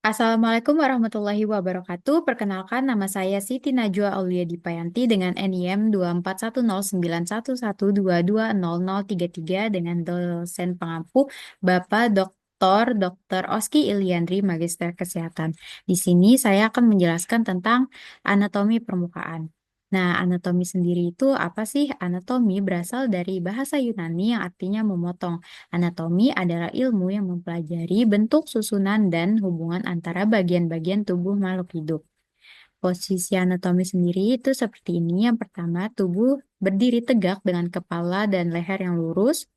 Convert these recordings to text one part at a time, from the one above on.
Assalamualaikum warahmatullahi wabarakatuh. Perkenalkan, nama saya Siti Najwa Aulia Dipayanti dengan NIM 2410911220033 dengan dosen pengampu Bapak Dr. Oski Iliandri, Magister Kesehatan. Di sini saya akan menjelaskan tentang anatomi permukaan. Nah, anatomi sendiri itu apa sih? Anatomi berasal dari bahasa Yunani yang artinya memotong. Anatomi adalah ilmu yang mempelajari bentuk, susunan, dan hubungan antara bagian-bagian tubuh makhluk hidup. Posisi anatomi sendiri itu seperti ini. Yang pertama, tubuh berdiri tegak dengan kepala dan leher yang lurus.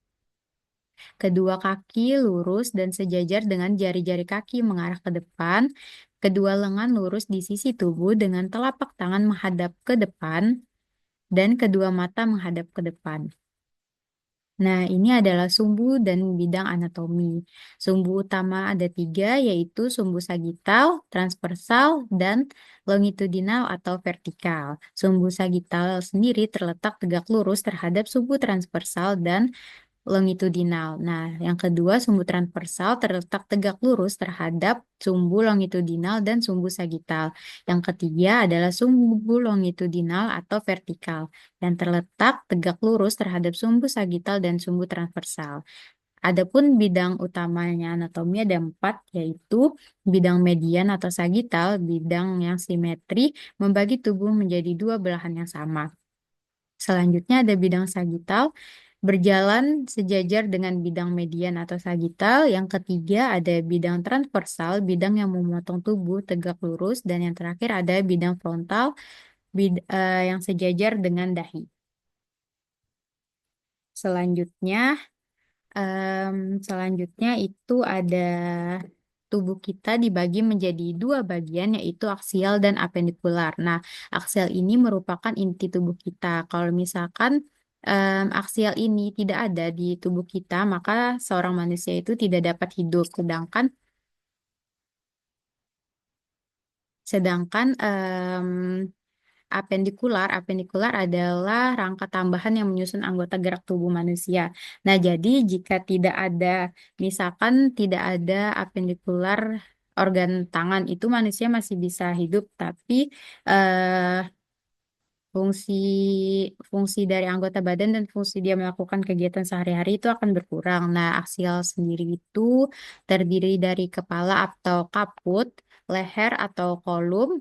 Kedua kaki lurus dan sejajar dengan jari-jari kaki mengarah ke depan. Kedua lengan lurus di sisi tubuh dengan telapak tangan menghadap ke depan. Dan kedua mata menghadap ke depan. Nah, ini adalah sumbu dan bidang anatomi. Sumbu utama ada tiga, yaitu sumbu sagital, transversal, dan longitudinal atau vertikal. Sumbu sagital sendiri terletak tegak lurus terhadap sumbu transversal dan longitudinal. Nah, yang kedua, sumbu transversal terletak tegak lurus terhadap sumbu longitudinal dan sumbu sagital. Yang ketiga adalah sumbu longitudinal atau vertikal yang terletak tegak lurus terhadap sumbu sagital dan sumbu transversal. Adapun bidang utamanya anatomi ada empat, yaitu bidang median atau sagital, bidang yang simetri, membagi tubuh menjadi dua belahan yang sama. Selanjutnya ada bidang sagital, berjalan sejajar dengan bidang median atau sagital. Yang ketiga ada bidang transversal, bidang yang memotong tubuh tegak lurus. Dan yang terakhir ada bidang frontal, yang sejajar dengan dahi. Selanjutnya, em, selanjutnya itu ada tubuh kita dibagi menjadi dua bagian, yaitu aksial dan apendikular. Nah, aksial ini merupakan inti tubuh kita. Kalau misalkan aksial ini tidak ada di tubuh kita, maka seorang manusia itu tidak dapat hidup. Sedangkan apendikular adalah rangka tambahan yang menyusun anggota gerak tubuh manusia. Nah, jadi jika tidak ada, misalkan tidak ada apendikular organ tangan, itu manusia masih bisa hidup, tapi eh, fungsi fungsi dari anggota badan dan fungsi dia melakukan kegiatan sehari-hari itu akan berkurang. Nah, aksial sendiri itu terdiri dari kepala atau kaput, leher atau kolum,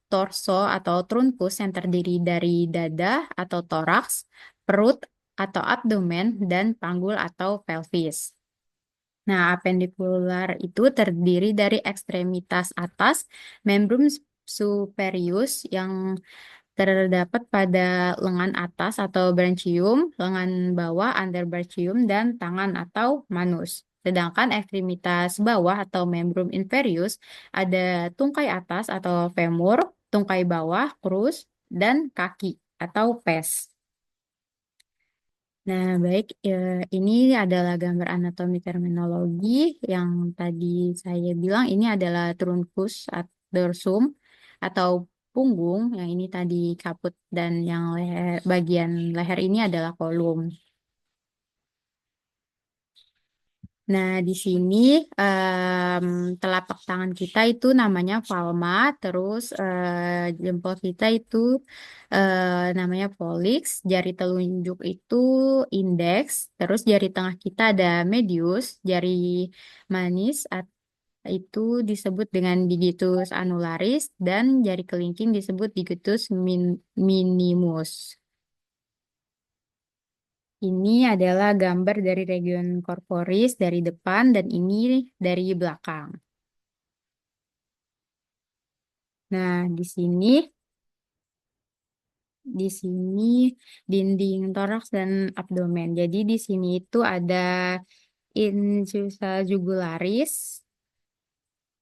torso atau trunkus yang terdiri dari dada atau toraks, perut atau abdomen, dan panggul atau pelvis. Nah, apendikular itu terdiri dari ekstremitas atas, membrum superius yang terdapat pada lengan atas atau branchium, lengan bawah underbrachium, dan tangan atau manus. Sedangkan ekstremitas bawah atau membrum inferius ada tungkai atas atau femur, tungkai bawah, crus, dan kaki atau pes. Nah, baik, ini adalah gambar anatomi terminologi yang tadi saya bilang ini adalah trunkus dorsum atau punggung, yang ini tadi kaput dan yang bagian leher ini adalah kolum. Nah, di sini telapak tangan kita itu namanya palma, terus jempol kita itu namanya polix, jari telunjuk itu indeks, terus jari tengah kita ada medius, jari manis itu disebut dengan digitus annularis, dan jari kelingking disebut digitus minimus. Ini adalah gambar dari region corporis dari depan dan ini dari belakang. Nah, di sini dinding toraks dan abdomen. Jadi di sini itu ada insusa jugularis,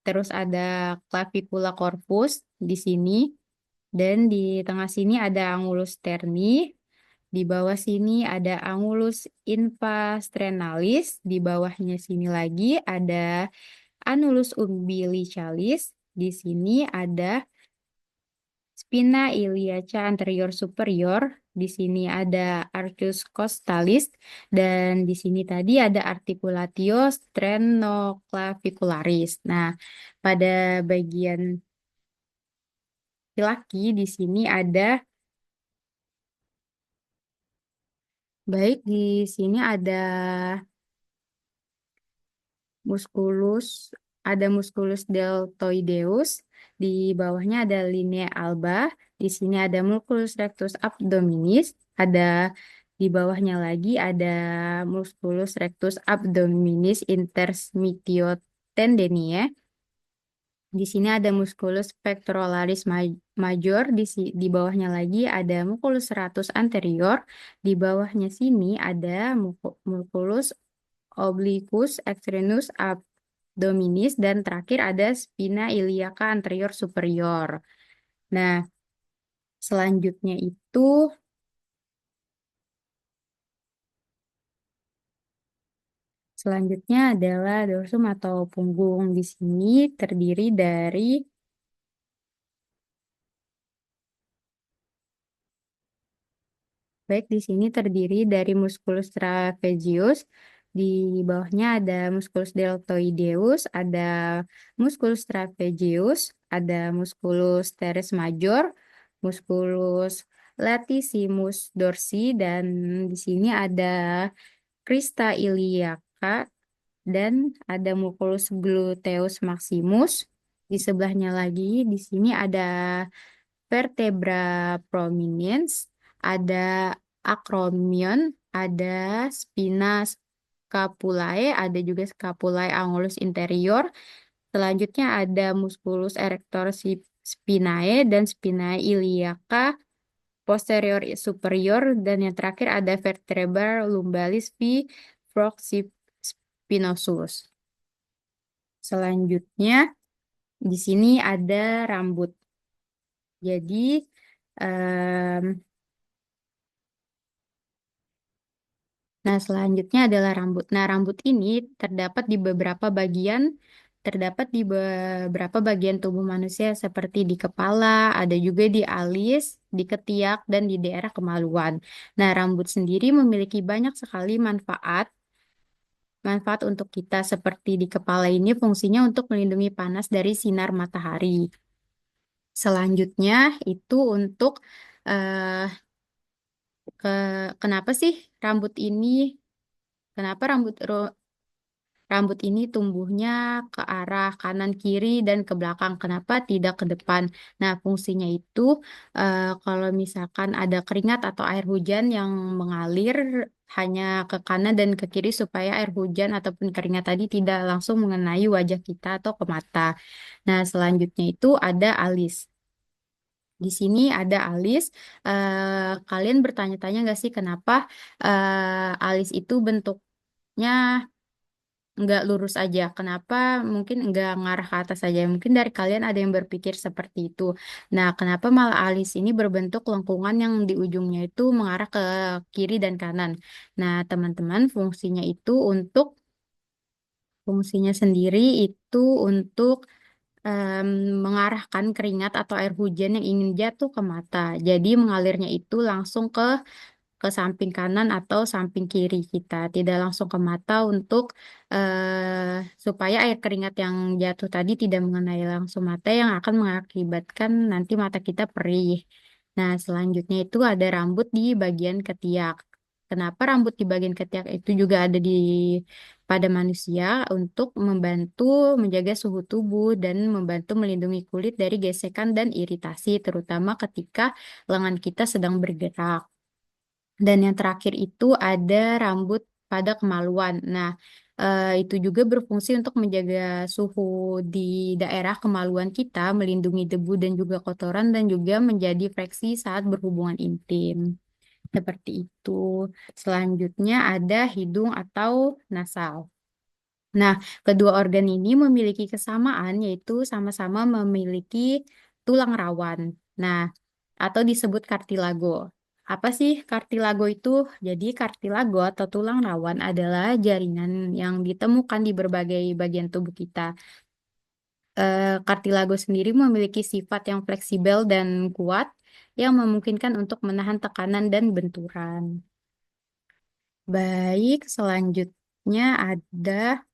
terus ada clavicula corpus di sini, dan di tengah sini ada angulus sterni. Di bawah sini ada angulus infrastrenalis, di bawahnya sini lagi ada Anulus umbilicalis. Di sini ada spina iliaca anterior superior. Di sini ada arcus costalis dan di sini tadi ada articulatio sternoclavicularis. Nah, pada bagian laki di sini ada baik di sini ada musculus, ada musculus deltoideus, di bawahnya ada linea alba, di sini ada musculus rectus abdominis, ada di bawahnya lagi ada musculus rectus abdominis intermitio tendiniae. Di sini ada musculus pectoralis major, di bawahnya lagi ada musculus serratus anterior, di bawahnya sini ada musculus obliquus externus abdominis, dan terakhir ada spina iliaca anterior superior. Nah, selanjutnya itu selanjutnya adalah dorsum atau punggung. Di sini terdiri dari baik, di sini terdiri dari musculus trapezius, di bawahnya ada musculus deltoideus, ada musculus trapezius, ada musculus teres major, musculus latissimus dorsi, dan di sini ada crista iliaca, dan ada musculus gluteus maximus. Di sebelahnya lagi, di sini ada vertebra prominens, ada acromion, ada spina scapulae, ada juga scapulae angulus interior. Selanjutnya ada musculus erector spinae dan spinae iliaca posterior superior, dan yang terakhir ada vertebra lumbalis v proxipinosus. Selanjutnya di sini ada rambut. Jadi em, nah, selanjutnya adalah rambut. Nah, rambut ini terdapat di beberapa bagian tubuh manusia seperti di kepala, ada juga di alis, di ketiak, dan di daerah kemaluan. Nah, rambut sendiri memiliki banyak sekali manfaat. Manfaat untuk kita seperti di kepala ini fungsinya untuk melindungi panas dari sinar matahari. Selanjutnya itu untuk eh, ke kenapa sih rambut ini kenapa rambut ini tumbuhnya ke arah kanan kiri dan ke belakang. Kenapa tidak ke depan? Nah, fungsinya itu kalau misalkan ada keringat atau air hujan yang mengalir hanya ke kanan dan ke kiri supaya air hujan ataupun keringat tadi tidak langsung mengenai wajah kita atau ke mata. Nah, selanjutnya itu ada alis. Di sini ada alis. Kalian bertanya-tanya nggak sih kenapa alis itu bentuknya nggak lurus aja? Kenapa mungkin nggak ngarah ke atas saja? Mungkin dari kalian ada yang berpikir seperti itu. Nah, kenapa malah alis ini berbentuk lengkungan yang di ujungnya itu mengarah ke kiri dan kanan? Nah, teman-teman, fungsinya sendiri itu untuk em, mengarahkan keringat atau air hujan yang ingin jatuh ke mata. Jadi mengalirnya itu langsung ke samping kanan atau samping kiri kita, tidak langsung ke mata untuk supaya air keringat yang jatuh tadi tidak mengenai langsung mata yang akan mengakibatkan nanti mata kita perih. Nah, selanjutnya itu ada rambut di bagian ketiak. Kenapa rambut di bagian ketiak itu juga ada pada manusia untuk membantu menjaga suhu tubuh dan membantu melindungi kulit dari gesekan dan iritasi, terutama ketika lengan kita sedang bergerak. Dan yang terakhir itu ada rambut pada kemaluan. Nah, itu juga berfungsi untuk menjaga suhu di daerah kemaluan kita, melindungi debu dan juga kotoran, dan juga menjadi friksi saat berhubungan intim. Seperti itu. Selanjutnya ada hidung atau nasal. Nah, kedua organ ini memiliki kesamaan, yaitu sama-sama memiliki tulang rawan. Nah, atau disebut kartilago. Apa sih kartilago itu? Jadi, kartilago atau tulang rawan adalah jaringan yang ditemukan di berbagai bagian tubuh kita. Kartilago sendiri memiliki sifat yang fleksibel dan kuat, yang memungkinkan untuk menahan tekanan dan benturan. Baik, selanjutnya ada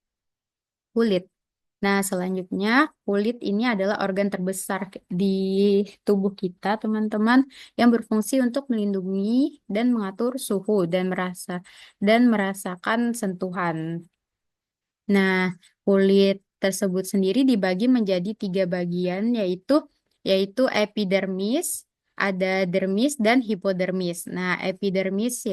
kulit. Nah, selanjutnya kulit ini adalah organ terbesar di tubuh kita, teman-teman, yang berfungsi untuk melindungi dan mengatur suhu dan merasakan sentuhan. Nah, kulit tersebut sendiri dibagi menjadi tiga bagian, yaitu epidermis, ada dermis, dan hipodermis. Nah, epidermis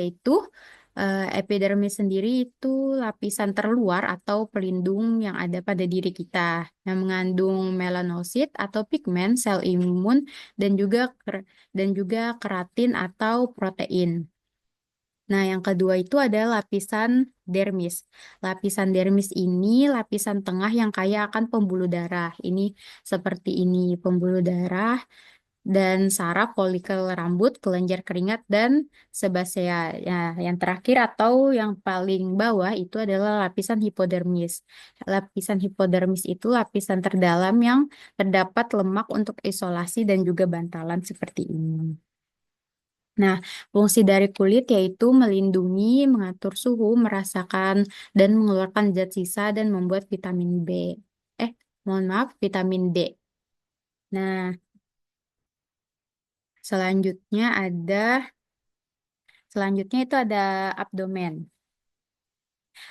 sendiri itu lapisan terluar atau pelindung yang ada pada diri kita, yang mengandung melanosit atau pigmen sel imun dan juga keratin atau protein. Nah, yang kedua itu adalah lapisan dermis. Lapisan dermis ini lapisan tengah yang kaya akan pembuluh darah. Ini seperti ini, pembuluh darah dan saraf, folikel rambut, kelenjar keringat, dan sebasea. Ya, yang terakhir atau yang paling bawah itu adalah lapisan hipodermis. Lapisan hipodermis itu lapisan terdalam yang terdapat lemak untuk isolasi dan juga bantalan seperti ini. Nah, fungsi dari kulit yaitu melindungi, mengatur suhu, merasakan, dan mengeluarkan zat sisa dan membuat vitamin B. Eh, mohon maaf, vitamin D. Nah, selanjutnya ada, selanjutnya itu ada abdomen.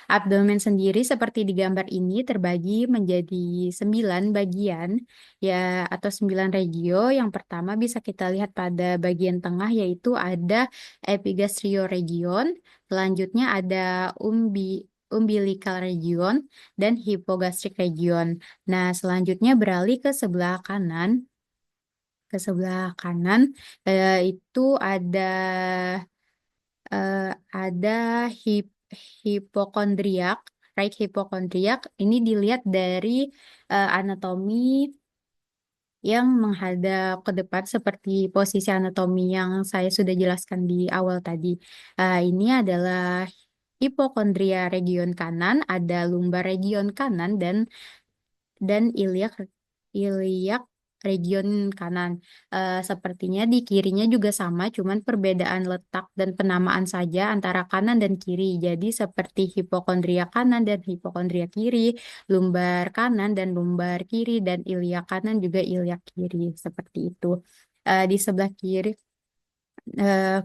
Abdomen sendiri seperti di gambar ini terbagi menjadi 9 bagian ya atau 9 regio. Yang pertama bisa kita lihat pada bagian tengah yaitu ada epigastrio-region, selanjutnya ada umbilical region dan hypogastrik region. Nah, selanjutnya beralih ke sebelah kanan. Ke sebelah kanan itu eh, ada hip hipokondriak, right hipokondriak. Ini dilihat dari anatomi yang menghadap ke depan seperti posisi anatomi yang saya sudah jelaskan di awal tadi. Ini adalah hipokondria region kanan, ada lumbar region kanan dan iliak region kanan. Sepertinya di kirinya juga sama, cuman perbedaan letak dan penamaan saja antara kanan dan kiri. Jadi seperti hipokondria kanan dan hipokondria kiri, lumbar kanan dan lumbar kiri, dan iliak kanan juga iliak kiri. Seperti itu. Di sebelah kiri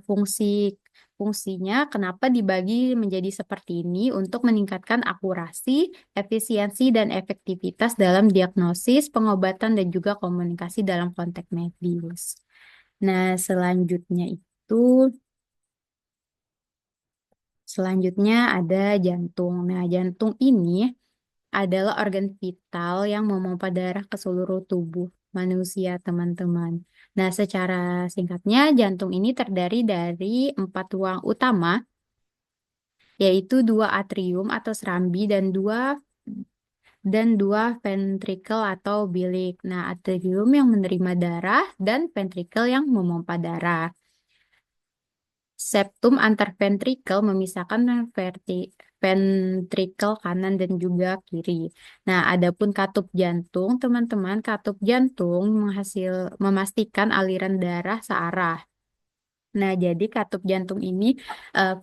fungsi fungsinya kenapa dibagi menjadi seperti ini untuk meningkatkan akurasi, efisiensi dan efektivitas dalam diagnosis, pengobatan dan juga komunikasi dalam konteks medis. Nah, selanjutnya ada jantung. Nah, jantung ini adalah organ vital yang memompa darah ke seluruh tubuh manusia, teman-teman. Nah, secara singkatnya, jantung ini terdiri dari 4 ruang utama, yaitu 2 atrium atau serambi dan dua ventrikel atau bilik. Nah, atrium yang menerima darah dan ventrikel yang memompa darah. Septum antar ventrikel memisahkan ventrikel kanan dan juga kiri. Nah, adapun katup jantung, teman-teman, katup jantung memastikan aliran darah searah. Nah, jadi katup jantung ini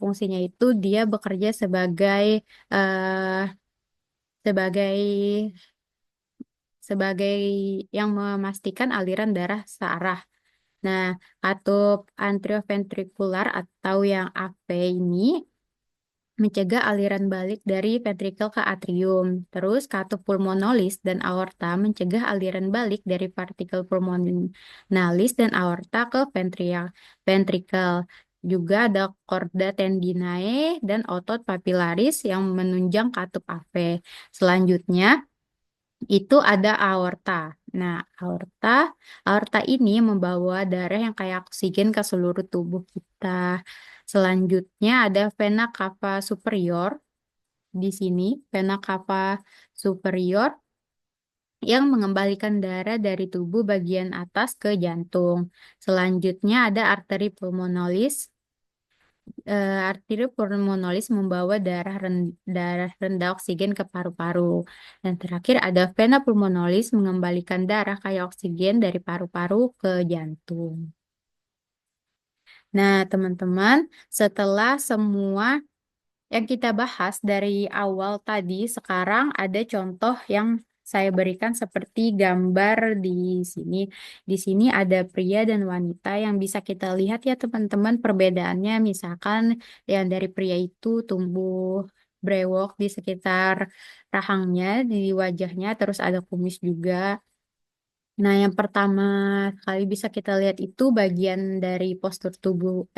fungsinya itu dia bekerja eh, sebagai sebagai yang memastikan aliran darah searah. Nah, katup atrioventrikular atau yang AV ini mencegah aliran balik dari ventrikel ke atrium. Terus katup pulmonalis dan aorta mencegah aliran balik dari partikel pulmonalis dan aorta ke ventrikel. Juga ada chorda tendinae dan otot papilaris yang menunjang katup AV. Selanjutnya itu ada aorta. Nah, aorta ini membawa darah yang kayak oksigen ke seluruh tubuh kita. Selanjutnya ada vena cava superior di sini, vena cava superior yang mengembalikan darah dari tubuh bagian atas ke jantung. Selanjutnya ada arteri pulmonalis. Arteri pulmonalis membawa darah rendah oksigen ke paru-paru. Dan terakhir ada vena pulmonalis mengembalikan darah kaya oksigen dari paru-paru ke jantung. Nah, teman-teman, setelah semua yang kita bahas dari awal tadi, sekarang ada contoh yang saya berikan seperti gambar di sini. Di sini ada pria dan wanita yang bisa kita lihat ya teman-teman perbedaannya. Misalkan yang dari pria itu tumbuh brewok di sekitar rahangnya, di wajahnya, terus ada kumis juga. Nah, yang pertama kali bisa kita lihat itu bagian dari postur tubuh,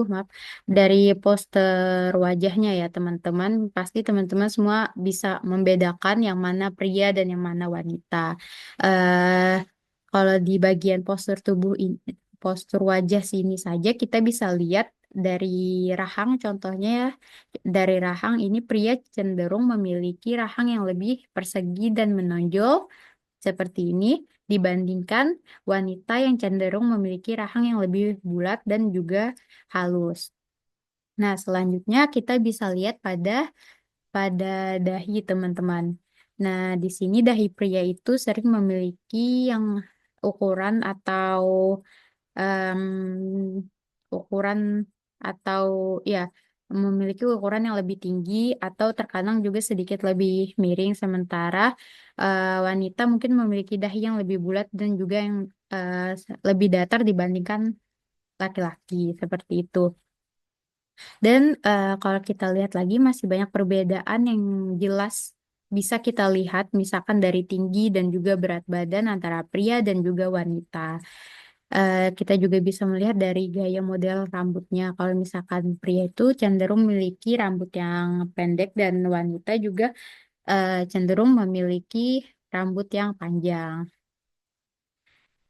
maaf, dari poster wajahnya ya, teman-teman. Pasti teman-teman semua bisa membedakan yang mana pria dan yang mana wanita. eh Kalau di bagian postur tubuh ini, postur wajah sini saja kita bisa lihat dari rahang, contohnya ya, dari rahang ini pria cenderung memiliki rahang yang lebih persegi dan menonjol seperti ini dibandingkan wanita yang cenderung memiliki rahang yang lebih bulat dan juga halus. Nah, selanjutnya kita bisa lihat pada dahi teman-teman. Nah, di sini dahi pria itu sering memiliki yang ukuran atau em, ukuran atau ya memiliki ukuran yang lebih tinggi atau terkadang juga sedikit lebih miring sementara wanita mungkin memiliki dahi yang lebih bulat dan juga yang lebih datar dibandingkan laki-laki seperti itu. Dan kalau kita lihat lagi masih banyak perbedaan yang jelas bisa kita lihat misalkan dari tinggi dan juga berat badan antara pria dan juga wanita. Kita juga bisa melihat dari gaya model rambutnya. Kalau misalkan pria itu cenderung memiliki rambut yang pendek dan wanita juga cenderung memiliki rambut yang panjang.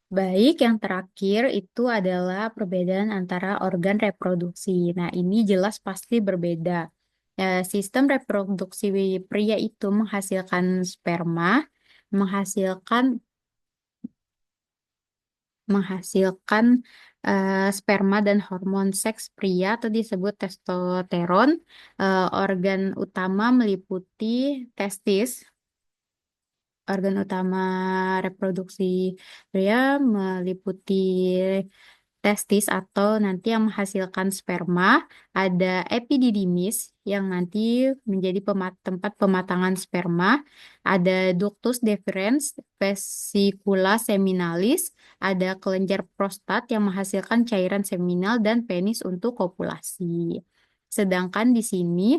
Baik, yang terakhir itu adalah perbedaan antara organ reproduksi. Nah, ini jelas pasti berbeda. Sistem reproduksi pria itu menghasilkan sperma, menghasilkan menghasilkan sperma dan hormon seks pria atau disebut testosteron. Organ utama meliputi testis. Organ utama reproduksi pria meliputi testis atau nanti yang menghasilkan sperma, ada epididymis yang nanti menjadi tempat pematangan sperma, ada ductus deferens, vesicula seminalis, ada kelenjar prostat yang menghasilkan cairan seminal dan penis untuk kopulasi. Sedangkan di sini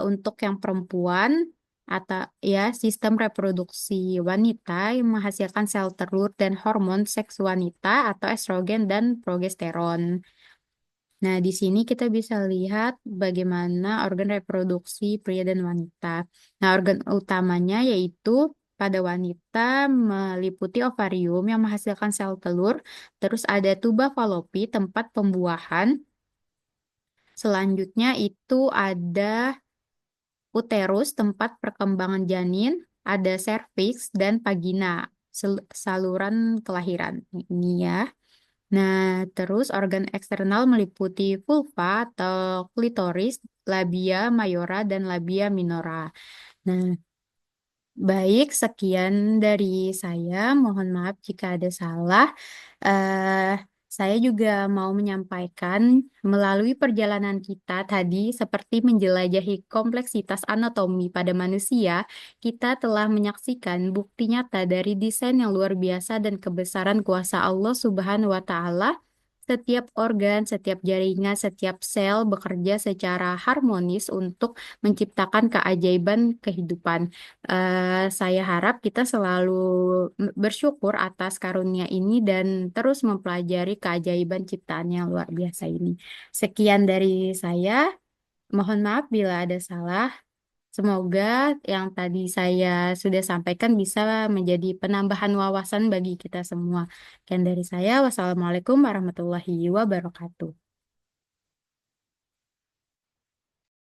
untuk yang perempuan atau ya sistem reproduksi wanita yang menghasilkan sel telur dan hormon seks wanita atau estrogen dan progesteron. Nah, di sini kita bisa lihat bagaimana organ reproduksi pria dan wanita. Nah, organ utamanya yaitu pada wanita meliputi ovarium yang menghasilkan sel telur, terus ada tuba falopi tempat pembuahan. Selanjutnya itu ada uterus, tempat perkembangan janin, ada serviks dan vagina, saluran kelahiran. Ini ya. Nah, terus organ eksternal meliputi vulva atau klitoris, labia mayora, dan labia minora. Nah, baik, sekian dari saya. Mohon maaf jika ada salah. eh saya juga mau menyampaikan melalui perjalanan kita tadi, seperti menjelajahi kompleksitas anatomi pada manusia, kita telah menyaksikan bukti nyata dari desain yang luar biasa dan kebesaran kuasa Allah Subhanahu wa Ta'ala. Setiap organ, setiap jaringan, setiap sel bekerja secara harmonis untuk menciptakan keajaiban kehidupan. Saya harap kita selalu bersyukur atas karunia ini dan terus mempelajari keajaiban ciptaan yang luar biasa ini. Sekian dari saya. Mohon maaf bila ada salah. Semoga yang tadi saya sudah sampaikan bisa menjadi penambahan wawasan bagi kita semua. Sekian dari saya. Wassalamualaikum warahmatullahi wabarakatuh.